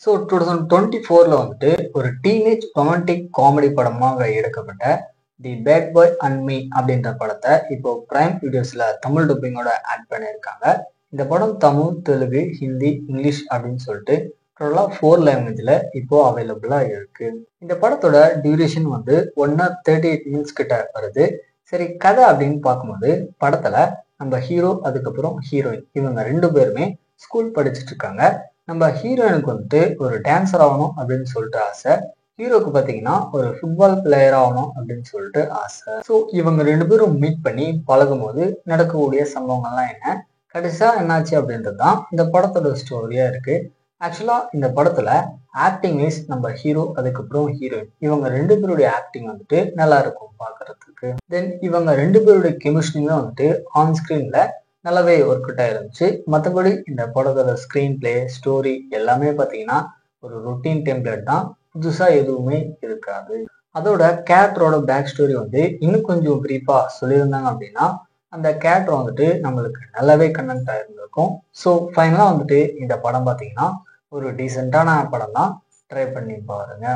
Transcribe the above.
So 2024ல வந்துட்டு ஒரு teenage romantic comedy படமாக எடுக்கப்பட்ட the bad boy and me அப்படின்ற படத்தை இப்போ பிரைம் வீடியோஸ்ல தமிழ் டப்பிங்கோட ஆட் பண்ணியிருக்காங்க. இந்த படம் தமிழ், தெலுங்கு, ஹிந்தி, இங்கிலீஷ் அப்படின்னு சொல்லிட்டு டோட்டலாக 4 லாங்குவேஜ்ல இப்போ அவைலபிளா இருக்கு. இந்த படத்தோட டியூரேஷன் வந்து 1 hour 38 minutes கிட்ட வருது. சரி, கதை அப்படின்னு பார்க்கும்போது படத்துல நம்ம ஹீரோ அதுக்கப்புறம் ஹீரோயின் இவங்க 2 பேருமே ஸ்கூல் படிச்சுட்டு இருக்காங்க. நம்ம ஹீரோயினுக்கு வந்துட்டு ஒரு டான்சர் ஆகணும் அப்படின்னு சொல்லிட்டு ஆசை. ஹீரோக்கு பார்த்தீங்கன்னா ஒரு ஃபுட்பால் பிளேயர் ஆகணும் அப்படின்னு சொல்லிட்டு ஆசை. ஸோ இவங்க 2 பேரும் மீட் பண்ணி பழகும் போது நடக்கக்கூடிய சம்பவங்கள்லாம் என்ன, கடைசியா என்னாச்சு அப்படின்றது தான் இந்த படத்தோட ஸ்டோரியா இருக்கு. ஆக்சுவலா இந்த படத்துல ஆக்டிங் வைஸ் நம்ம ஹீரோ அதுக்கப்புறம் ஹீரோயின் இவங்க 2 பேருடைய ஆக்டிங் வந்துட்டு நல்லா இருக்கும் பார்க்கறதுக்கு. தென் இவங்க 2 பேருடைய கெமிஸ்ட்ரியுமே வந்துட்டு ஆன் ஸ்கிரீன்ல நல்லாவே ஒர்க் அவுட் ஆயிருந்துச்சு. மற்றபடி இந்த படத்தோட ஸ்க்ரீன் பிளே, ஸ்டோரி எல்லாமே பார்த்தீங்கன்னா ஒரு ரொட்டீன் டெம்ப்ளேட் தான், புதுசா எதுவுமே இருக்காது. அதோட கேரக்டரோட பேக் ஸ்டோரி வந்து இன்னும் கொஞ்சம் பிரீஃபா சொல்லியிருந்தாங்க அப்படின்னா அந்த கேரக்டர் வந்துட்டு நம்மளுக்கு நல்லாவே கனெக்ட் ஆயிருந்திருக்கும். ஸோ ஃபைனலாக வந்துட்டு இந்த படம் பார்த்தீங்கன்னா ஒரு டீசெண்டான படம் தான். ட்ரை பண்ணி பாருங்க.